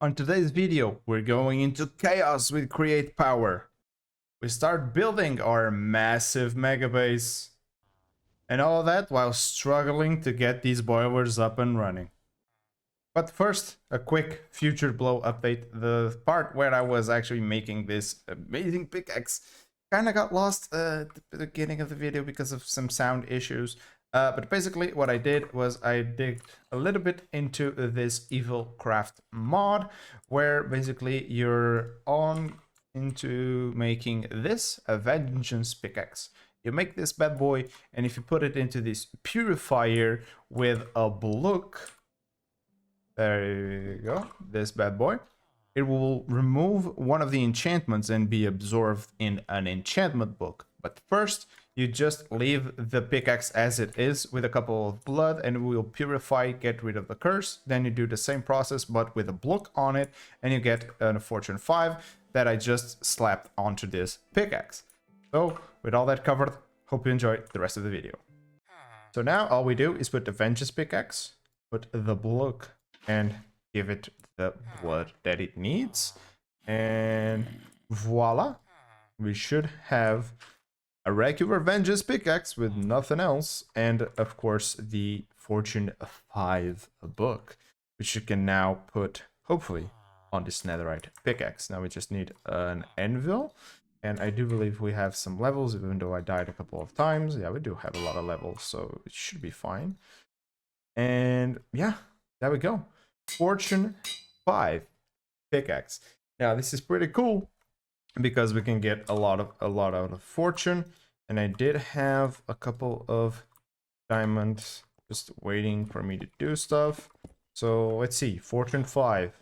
On today's video, we're going into chaos with Create Power. We start building our massive mega base, and all that while struggling to get these boilers up and running. But first, a quick future blow update. The part where I was actually making this amazing pickaxe kind of got lost at the beginning of the video because of some sound issues. But basically what I did was I digged a little bit into this Evil Craft mod, where basically you're on into making this a vengeance pickaxe. You make this bad boy, and if you put it into this purifier with a block, there you go, this bad boy, it will remove one of the enchantments and be absorbed in an enchantment book. But first, you just leave the pickaxe as it is with a couple of blood, and it will purify, get rid of the curse. Then you do the same process but with a block on it, and you get a fortune 5 that I just slapped onto this pickaxe. So with all that covered, hope you enjoy the rest of the video. So now all we do is put the vengeance pickaxe, put the block, and give it the blood that it needs, and voila, we should have a regular vengeance pickaxe with nothing else, and of course the fortune 5 book, which you can now put hopefully on this netherite pickaxe. Now we just need an anvil, and I do believe we have some levels, even though I died a couple of times. Yeah, we do have a lot of levels, so it should be fine. And yeah, there we go. Fortune 5 pickaxe. Now this is pretty cool because we can get a lot out of fortune, and I did have a couple of diamonds just waiting for me to do stuff. So let's see, fortune 5.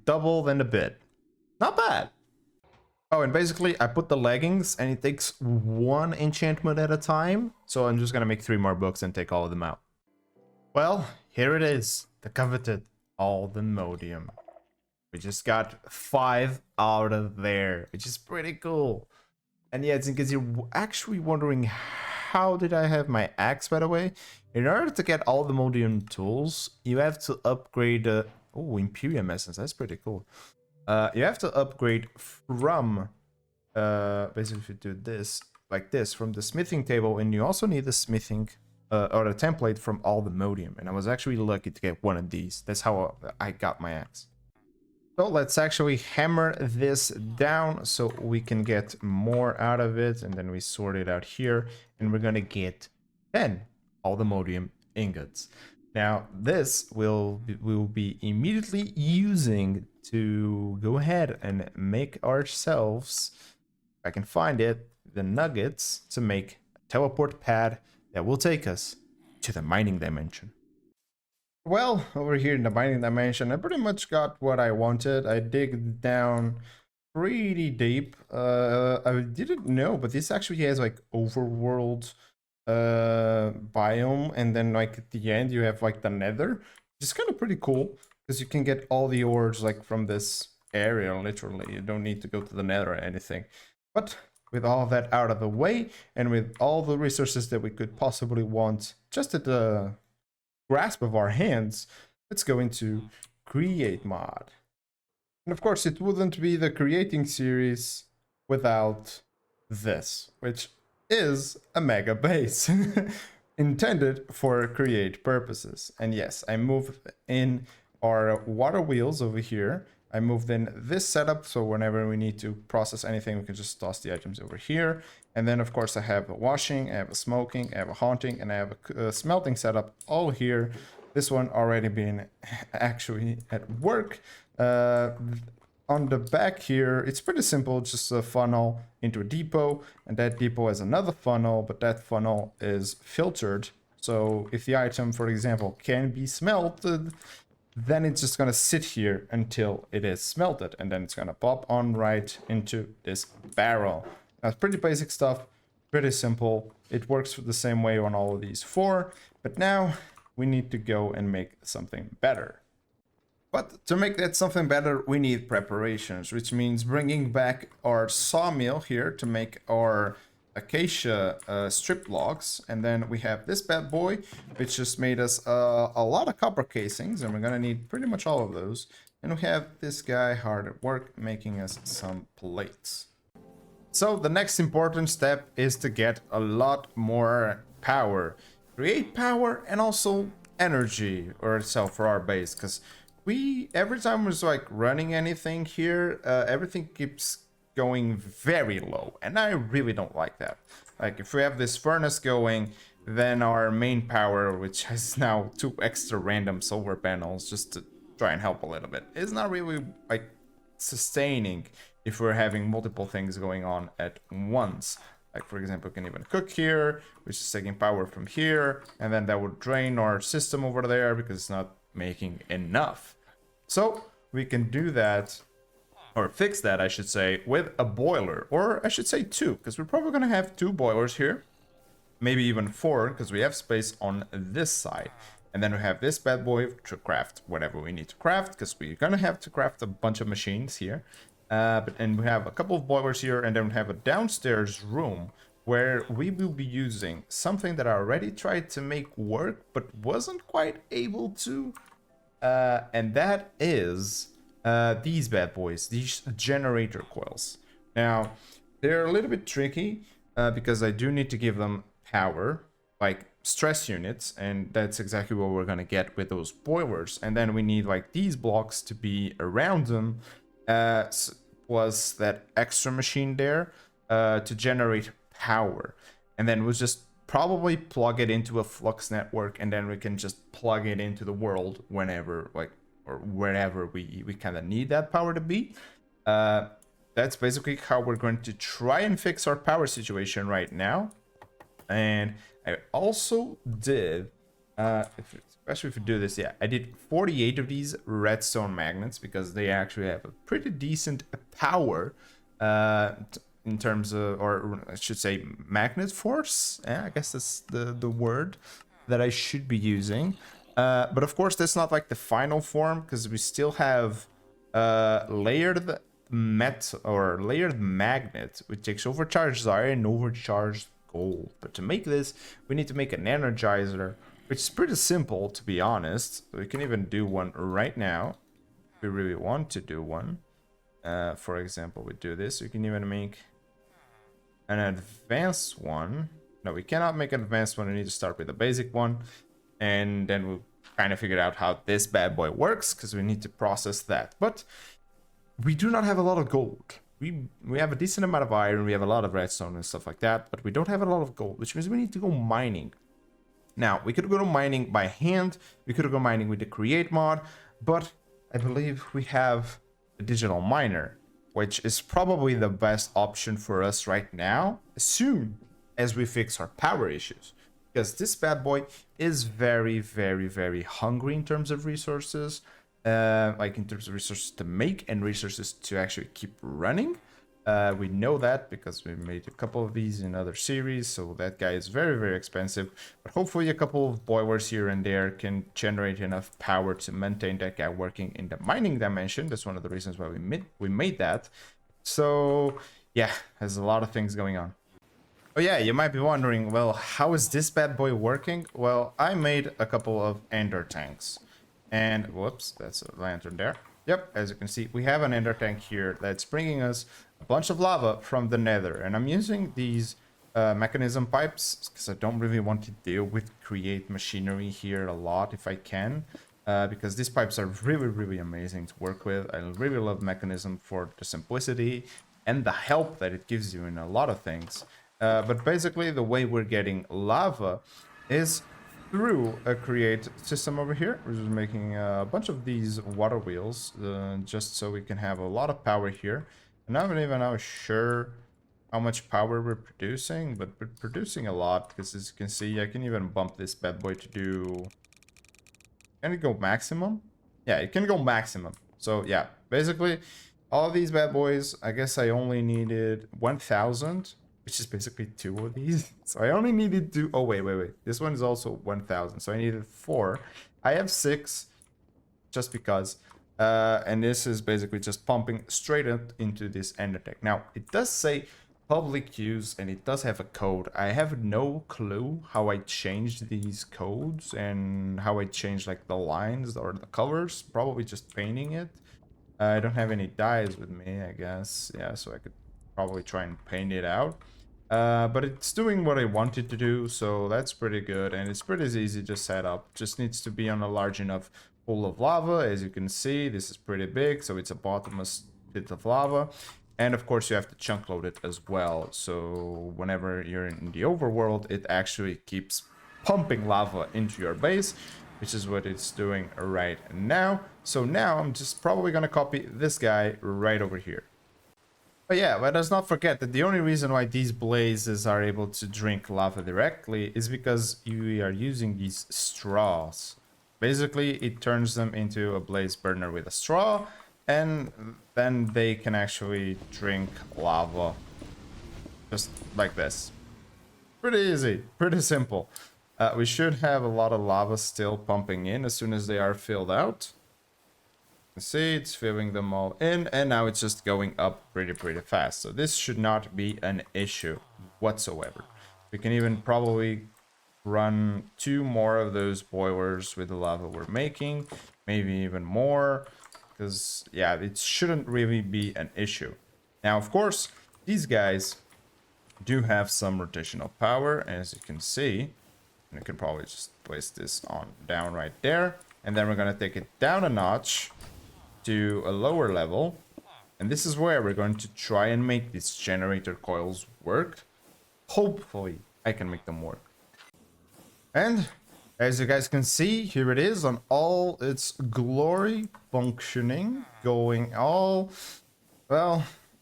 Double then a bit. Not bad. Oh, and basically I put the leggings and it takes one enchantment at a time. So I'm just gonna make 3 more books and take all of them out. Well, here it is, the coveted Aldemodium. We just got 5 out of there, which is pretty cool. And yeah, it's in case you're actually wondering, how did I have my axe, by the way? In order to get all the Aldemodium tools, you have to upgrade... oh, Imperium Essence, that's pretty cool. You have to upgrade from... basically, if you do this, like this, from the smithing table, and you also need the smithing... or a template from Aldemodium, and I was actually lucky to get one of these. That's how I got my axe. So let's actually hammer this down so we can get more out of it, and then we sort it out here, and we're gonna get 10 Aldemodium ingots. Now this we'll be immediately using to go ahead and make ourselves, if I can find it, the nuggets to make a teleport pad that will take us to the mining dimension. Well, over here in the mining dimension, I pretty much got what I wanted. I dig down pretty deep. I didn't know, but this actually has like overworld biome, and then like at the end you have like the nether, which is kind of pretty cool because you can get all the ores like from this area. Literally, you don't need to go to the nether or anything. But with all of that out of the way, and with all the resources that we could possibly want just at the grasp of our hands, let's go into create mod. And of course it wouldn't be the creating series without this, which is a mega base intended for create purposes. And yes, I moved in our water wheels over here. I moved in this setup, so whenever we need to process anything, we can just toss the items over here. And then, of course, I have a washing, I have a smoking, I have a haunting, and I have a smelting setup all here. This one already been actually at work. On the back here, it's pretty simple, just a funnel into a depot, and that depot has another funnel, but that funnel is filtered. So if the item, for example, can be smelted, then it's just gonna sit here until it is smelted, and then it's gonna pop on right into this barrel. That's pretty basic stuff, pretty simple. It works the same way on all of these 4, but now we need to go and make something better. But to make that something better, we need preparations, which means bringing back our sawmill here to make our acacia strip logs, and then we have this bad boy, which just made us a lot of copper casings, and we're gonna need pretty much all of those. And we have this guy hard at work making us some plates. So the next important step is to get a lot more power, create power, and also energy or itself for our base, because we every time we're like running anything here, everything keeps going very low, and I really don't like that. Like if we have this furnace going, then our main power, which has now 2 extra random solar panels just to try and help a little bit, is not really like sustaining if we're having multiple things going on at once. Like for example, we can even cook here, which is taking power from here, and then that would drain our system over there because it's not making enough. So we can do that, or fix that I should say, with a boiler, or I should say 2, because we're probably gonna have 2 boilers here, maybe even 4, because we have space on this side. And then we have this bad boy to craft whatever we need to craft, because we're gonna have to craft a bunch of machines here. And we have a couple of boilers here, and then we have a downstairs room where we will be using something that I already tried to make work but wasn't quite able to, and that is these bad boys, these generator coils. Now they're a little bit tricky because I do need to give them power, like stress units, and that's exactly what we're gonna get with those boilers. And then we need like these blocks to be around them, plus that extra machine there to generate power. And then we'll just probably plug it into a flux network, and then we can just plug it into the world whenever, like, or wherever we kind of need that power to be. That's basically how we're going to try and fix our power situation right now. And I also did, especially if you do this, yeah, I did 48 of these redstone magnets because they actually have a pretty decent power in terms of, or I should say magnet force. Yeah, I guess that's the word that I should be using. But of course, that's not like the final form, because we still have layered layered magnet, which takes overcharged iron and overcharged gold. But to make this, we need to make an energizer, which is pretty simple, to be honest. We can even do one right now if we really want to do one. For example, we do this. We can even make an advanced one. No, we cannot make an advanced one. We need to start with a basic one, and then we'll kind of figure out how this bad boy works, because we need to process that. But we do not have a lot of gold. We have a decent amount of iron, we have a lot of redstone and stuff like that, but we don't have a lot of gold, which means we need to go mining. Now, we could go to mining by hand, we could go mining with the create mod, but I believe we have a digital miner, which is probably the best option for us right now, as soon as we fix our power issues. Because this bad boy is very, very, very hungry in terms of resources. Like in terms of resources to make and resources to actually keep running. We know that because we made a couple of these in other series, so that guy is very, very expensive. But hopefully a couple of boilers here and there can generate enough power to maintain that guy working in the mining dimension. That's one of the reasons why we made that. So yeah, there's a lot of things going on. Oh yeah, you might be wondering, well, how is this bad boy working? Well, I made a couple of ender tanks. And whoops, that's a lantern there. Yep, as you can see, we have an ender tank here that's bringing us a bunch of lava from the nether. And I'm using these mechanism pipes because I don't really want to deal with create machinery here a lot if I can. Because these pipes are really, really amazing to work with. I really love mechanism for the simplicity and the help that it gives you in a lot of things. But basically, the way we're getting lava is through a create system over here. We're just making a bunch of these water wheels just so we can have a lot of power here. And I'm not even sure how much power we're producing, but we're producing a lot because, as you can see, I can even bump this bad boy to do... Can it go maximum? Yeah, it can go maximum. So yeah, basically all of these bad boys, I guess I only needed 1,000, which is basically 2 of these. So I only needed 2. Oh, wait. This one is also 1,000. So I needed 4. I have 6 just because. And this is basically just pumping straight up into this ender tank. Now, it does say public use and it does have a code. I have no clue how I changed these codes and how I changed like the lines or the colors. Probably just painting it. I don't have any dyes with me, I guess. Yeah, so I could probably try and paint it out. But it's doing what I wanted to do, so that's pretty good. And it's pretty easy to set up. Just needs to be on a large enough pool of lava. As you can see, this is pretty big, so it's a bottomless pit of lava. And of course, you have to chunk load it as well. So whenever you're in the overworld, it actually keeps pumping lava into your base, which is what it's doing right now. So now I'm just probably gonna copy this guy right over here. But yeah, let us not forget that the only reason why these blazes are able to drink lava directly is because we are using these straws. Basically, it turns them into a blaze burner with a straw, and then they can actually drink lava just like this. Pretty easy, pretty simple. We should have a lot of lava still pumping in as soon as they are filled out. You see, it's filling them all in, and now it's just going up pretty fast. So this should not be an issue whatsoever. We can even probably run 2 more of those boilers with the lava we're making, maybe even more, because yeah, it shouldn't really be an issue. Now, of course, these guys do have some rotational power, as you can see. And I can probably just place this on down right there. And then we're going to take it down a notch to a lower level. And this is where we're going to try and make these generator coils work. Hopefully, I can make them work. And as you guys can see, here it is on all its glory, functioning, going all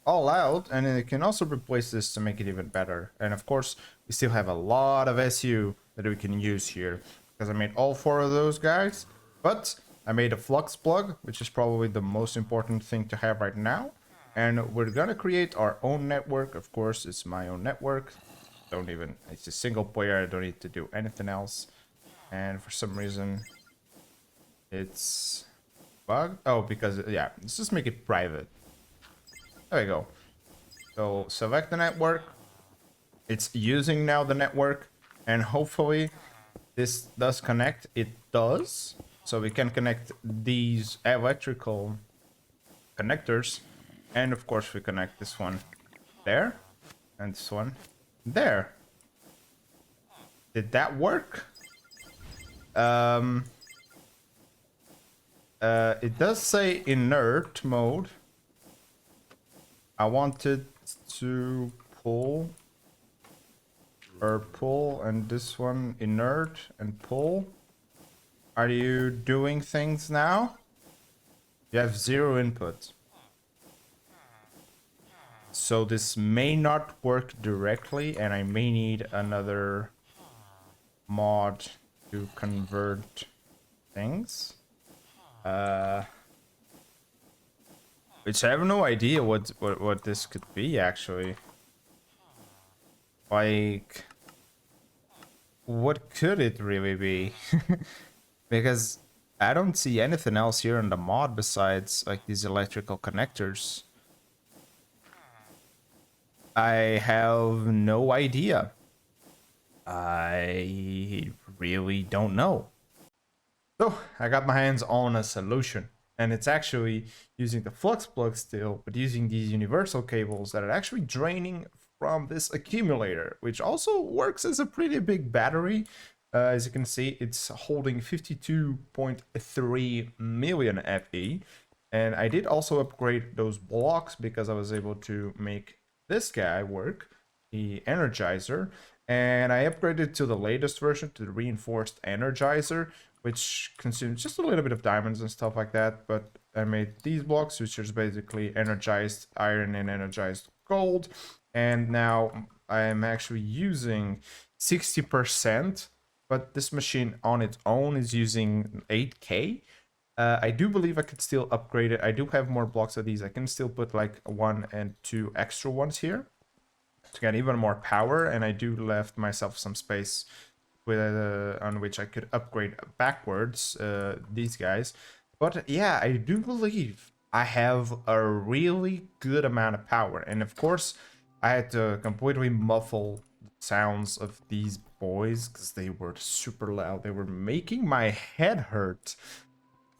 out. And it can also replace this to make it even better. And of course, we still have a lot of SU that we can use here, because I made all 4 of those guys, but I made a Flux Plug, which is probably the most important thing to have right now. And we're gonna create our own network. Of course, it's my own network. It's a single player. I don't need to do anything else. And for some reason, it's bugged. Oh, because, yeah, let's just make it private. There we go. So select the network. It's using now the network, and hopefully this does connect. It does. So we can connect these electrical connectors, and of course we connect this one there and this one there. Did that work? It does say inert mode. I wanted to pull, and this one inert and pull. Are you doing things now? You have 0 input. So this may not work directly, and I may need another mod to convert things. Which I have no idea what this could be, actually. Like, what could it really be? Because I don't see anything else here in the mod besides like these electrical connectors. I have no idea. I really don't know. So I got my hands on a solution, and it's actually using the Flux Plug still, but using these universal cables that are actually draining from this accumulator, which also works as a pretty big battery. As you can see, it's holding 52.3 million FE. And I did also upgrade those blocks because I was able to make this guy work, the Energizer. And I upgraded to the latest version, to the reinforced Energizer, which consumes just a little bit of diamonds and stuff like that. But I made these blocks, which is basically energized iron and energized gold. And now I am actually using 60%. But this machine on its own is using 8K. I do believe I could still upgrade it. I do have more blocks of these. I can still put like 1 and 2 extra ones here to get even more power. And I do left myself some space with on which I could upgrade backwards these guys. But yeah, I do believe I have a really good amount of power. And of course, I had to completely muffle the sounds of these boys because they were super loud. They were making my head hurt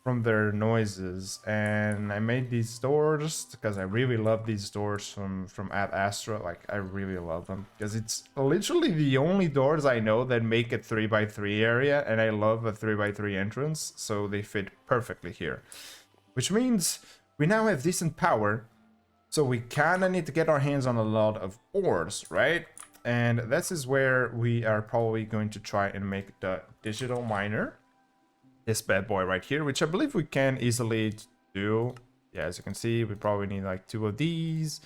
from their noises. And I made these doors because I really love these doors from Ad Astra. Like, I really love them because it's literally the only doors I know that make a 3x3 area, and I love a 3x3 entrance, so they fit perfectly here. Which means we now have decent power, so we kind of need to get our hands on a lot of ores, right? And this is where we are probably going to try and make the digital miner. This bad boy right here, which I believe we can easily do. Yeah, as you can see, we probably need like 2 of these.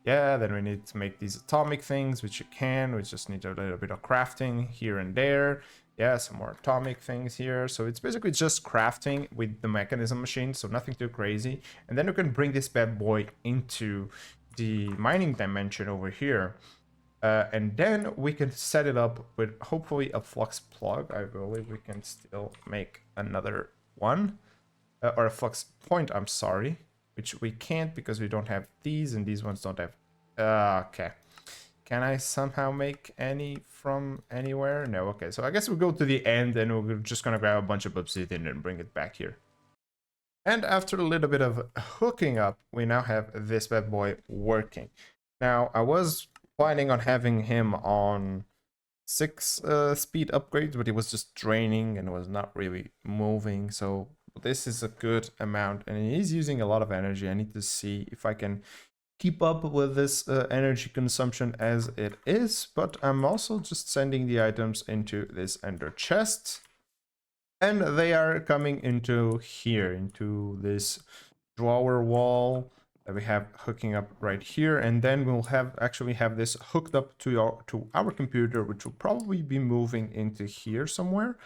Yeah, then we need to make these atomic things, which you can. We just need a little bit of crafting here and there. Yeah, some more atomic things here. So it's basically just crafting with the mechanism machine, so nothing too crazy. And then we can bring this bad boy into the mining dimension over here. And then we can set it up with hopefully a flux plug. I believe we can still make another one. Or a flux point, I'm sorry. Which we can't because we don't have these, and these ones don't have... okay. Can I somehow make any from anywhere? No, okay. So I guess we'll go to the end, and we're just gonna grab a bunch of obsidian and bring it back here. And after a little bit of hooking up, we now have this bad boy working. Now, I was planning on having him on 6 speed upgrades, but it was just draining and was not really moving. So this is a good amount, and it is using a lot of energy. I need to see if I can keep up with this energy consumption as it is, but I'm also just sending the items into this ender chest, and they are coming into here, into this drawer wall that we have hooking up right here, and then we'll actually have this hooked up to our computer, which will probably be moving into here somewhere.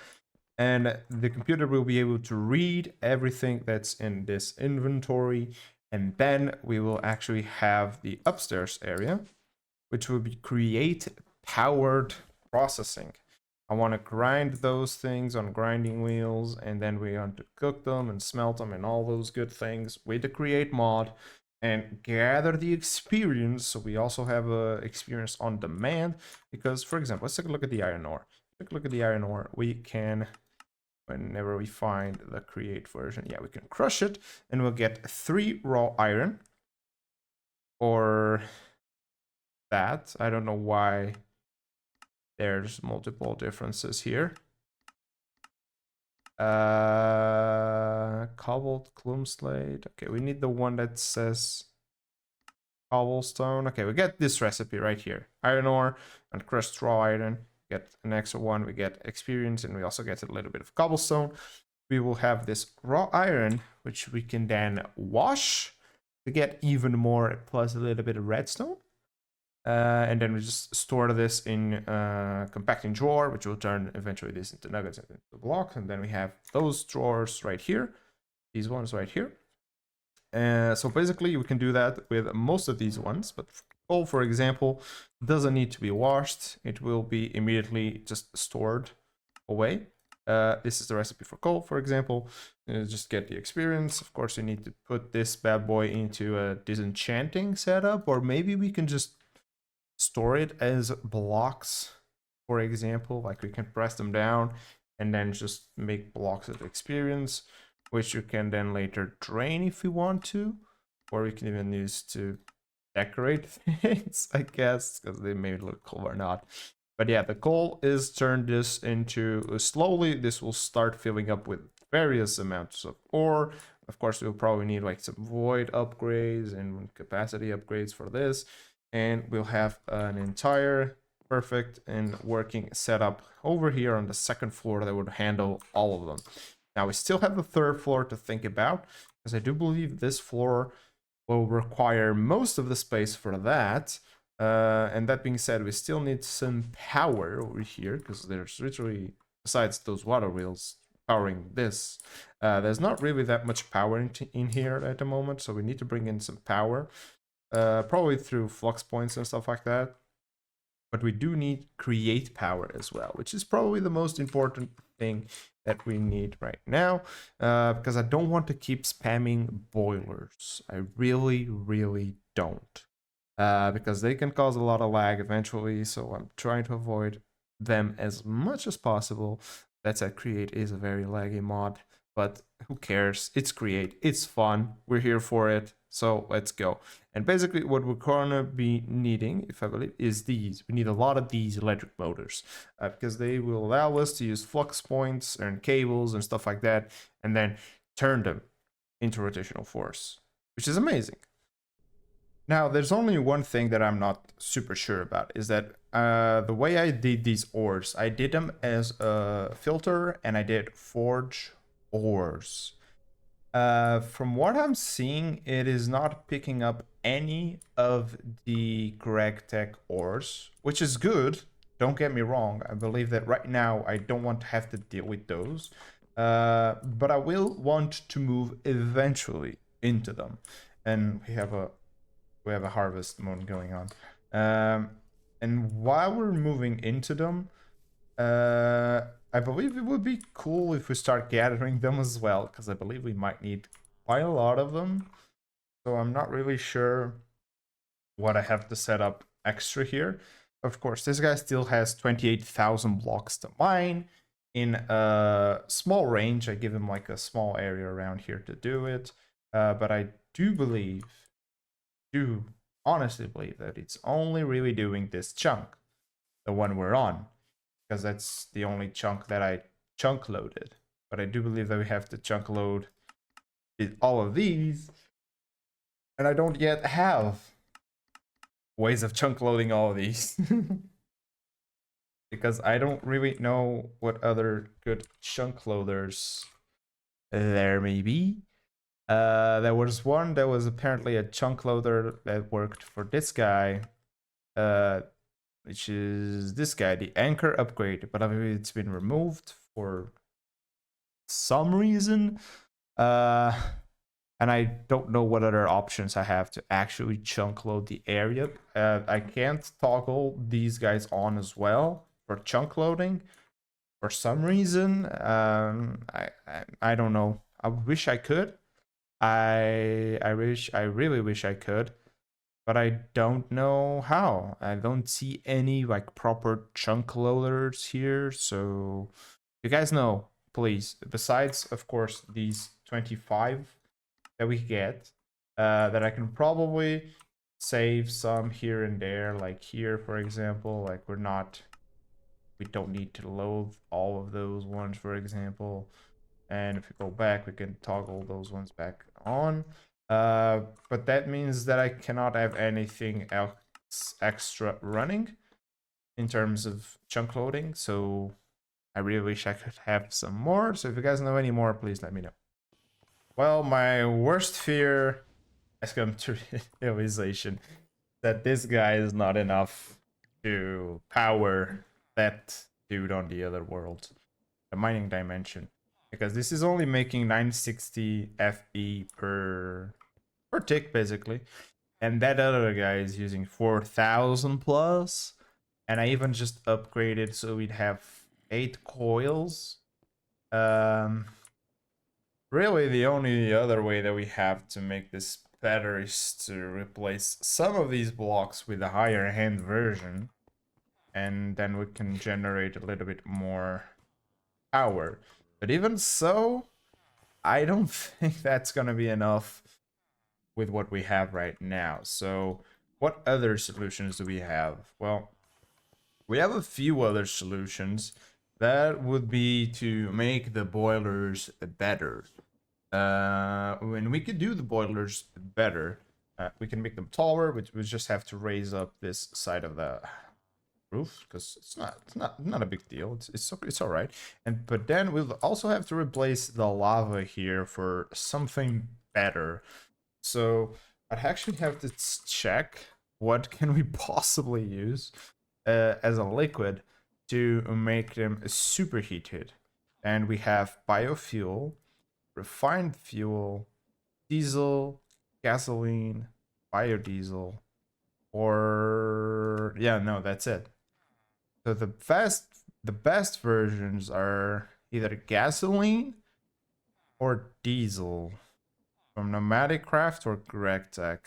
And the computer will be able to read everything that's in this inventory. And then we will actually have the upstairs area, which will be create powered processing. I want to grind those things on grinding wheels, and then we want to cook them and smelt them and all those good things with the create mod and gather the experience. So we also have experience on demand because, for example, let's take a look at the iron ore. Take a look at the iron ore. We can... whenever we find the create version, yeah, we can crush it, and we'll get 3 raw iron. Or that. I don't know why there's multiple differences here. Cobbled clum slate. Okay, we need the one that says cobblestone. Okay, we get this recipe right here. Iron ore and crushed raw iron. Get an extra one, we get experience, and we also get a little bit of cobblestone. We will have this raw iron, which we can then wash to get even more, plus a little bit of redstone. And then we just store this in a compacting drawer, which will turn eventually this into nuggets and into blocks. And then we have those drawers right here, these ones right here. So basically we can do that with most of these ones, but coal, for example, doesn't need to be washed. It will be immediately just stored away. This is the recipe for coal, for example. Just get the experience. Of course, you need to put this bad boy into a disenchanting setup, or maybe we can just store it as blocks, for example. Like, we can press them down and then just make blocks of experience, which you can then later drain if you want to, or we can even use to decorate things, I guess, because they may look cool or not. But yeah, the goal is turn this into, slowly this will start filling up with various amounts of ore. Of course, we'll probably need like some void upgrades and capacity upgrades for this, and we'll have an entire perfect and working setup over here on the second floor that would handle all of them. Now we still have the third floor to think about, because I do believe this floor will require most of the space for that. And that being said, we still need some power over here, because there's literally, besides those water wheels powering this, there's not really that much power in here at the moment, so we need to bring in some power, probably through flux points and stuff like that. But we do need create power as well, which is probably the most important thing that we need right now, because I don't want to keep spamming boilers. I really, really don't. because they can cause a lot of lag eventually. So I'm trying to avoid them as much as possible. That said, Create is a very laggy mod, but who cares? It's Create, it's fun, we're here for it, so let's go. And basically what we're gonna be needing, if I believe, is these. We need a lot of these electric motors, because they will allow us to use flux points and cables and stuff like that, and then turn them into rotational force, which is amazing. Now, there's only one thing that I'm not super sure about, is that the way I did these ores, I did them as a filter and I did forge ores. From what I'm seeing, it is not picking up any of the GregTech ores, which is good. Don't get me wrong. I believe that right now I don't want to have to deal with those. But I will want to move eventually into them. And we have a harvest mode going on. And while we're moving into them, I believe it would be cool if we start gathering them as well, because I believe we might need quite a lot of them. So I'm not really sure what I have to set up extra here. Of course, this guy still has 28,000 blocks to mine in a small range. I give him like a small area around here to do it. But I do honestly believe that it's only really doing this chunk, the one we're on, because that's the only chunk that I chunk loaded. But I do believe that we have to chunk load all of these, and I don't yet have ways of chunk loading all of these. Because I don't really know what other good chunk loaders there may be. There was one that was apparently a chunk loader that worked for this guy, which is this guy, the Anchor Upgrade, but I believe it's been removed for some reason. And I don't know what other options I have to actually chunk load the area. I can't toggle these guys on as well for chunk loading for some reason. I don't know. I wish I could. I really wish I could, but I don't know how. I don't see any like proper chunk loaders here. So you guys know, please, besides of course these 25 that we get, that I can probably save some here and there, like here for example, like we don't need to load all of those ones, for example. And if we go back, we can toggle those ones back on. But that means that I cannot have anything else extra running in terms of chunk loading. So I really wish I could have some more. So if you guys know any more, please let me know. Well, my worst fear has come to realization that this guy is not enough to power that dude on the other world, the mining dimension, because this is only making 960 FE per tick basically, and that other guy is using 4,000 plus, and I even just upgraded so we'd have 8 coils. Really the only other way that we have to make this better is to replace some of these blocks with a higher end version, and then we can generate a little bit more power. But even so, I don't think that's gonna be enough with what we have right now. So what other solutions do we have? Well, we have a few other solutions. That would be to make the boilers better. When we could do the boilers better, we can make them taller, which we just have to raise up this side of the roof, because it's not a big deal. It's all right. But then we'll also have to replace the lava here for something better. So I'd actually have to check what can we possibly use as a liquid to make them superheated. And we have biofuel, refined fuel, diesel, gasoline, biodiesel, or yeah, no, that's it. So the best versions are either gasoline or diesel from Nomadic Craft or GregTech.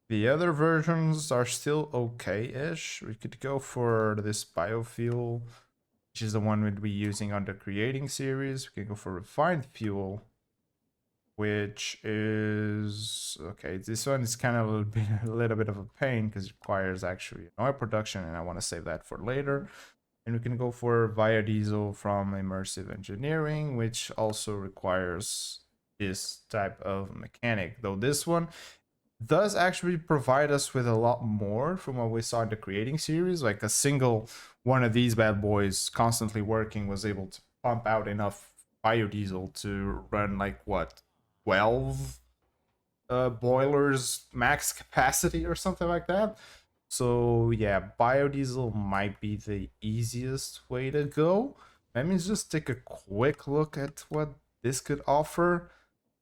The other versions are still okay-ish. We could go for this biofuel, which is the one we'd be using on the creating series. We can go for refined fuel, which is okay. This one is kind of a little bit of a pain because it requires actually an oil production, and I want to save that for later. And we can go for biodiesel from immersive engineering, which also requires this type of mechanic. Though this one does actually provide us with a lot more from what we saw in the creating series. Like a single one of these bad boys constantly working was able to pump out enough biodiesel to run like what, 12 boilers max capacity or something like that. So yeah, biodiesel might be the easiest way to go. Let me just take a quick look at what this could offer.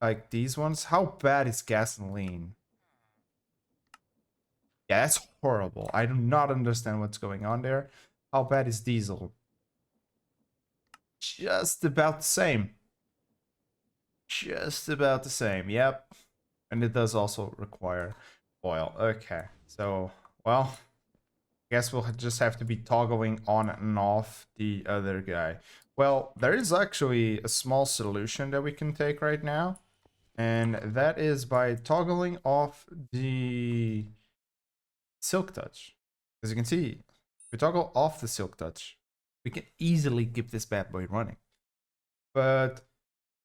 Like these ones, how bad is gasoline? Yeah, that's horrible. I do not understand what's going on there. How bad is diesel? Just about the same. Just about the same, yep. And it does also require oil. Okay, so, well, I guess we'll just have to be toggling on and off the other guy. Well, there is actually a small solution that we can take right now. And that is by toggling off the Silk Touch. As you can see, if we toggle off the Silk Touch, we can easily keep this bad boy running. But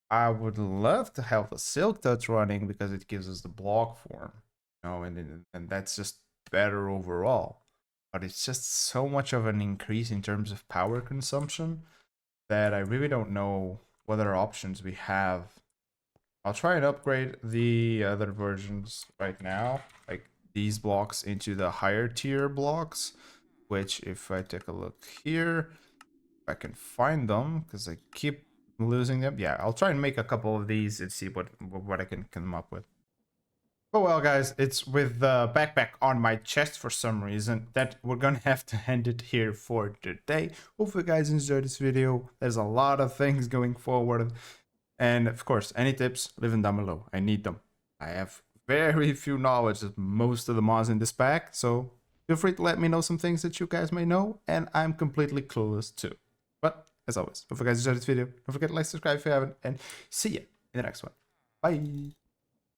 I would love to have the Silk Touch running because it gives us the block form, you know, and that's just better overall. But it's just so much of an increase in terms of power consumption that I really don't know what other options we have. I'll try and upgrade the other versions right now, like these blocks into the higher tier blocks, which if I take a look here, I can find them because I keep losing them. Yeah, I'll try and make a couple of these and see what I can come up with. Oh well, guys, it's with the backpack on my chest for some reason that we're gonna have to end it here for today. Hope you guys enjoyed this video. There's a lot of things going forward. And of course, any tips, leave them down below. I need them. I have very few knowledge of most of the mods in this pack, so feel free to let me know some things that you guys may know, and I'm completely clueless too. But as always, hope you guys enjoyed this video. Don't forget to like, subscribe if you haven't, and see ya in the next one. Bye!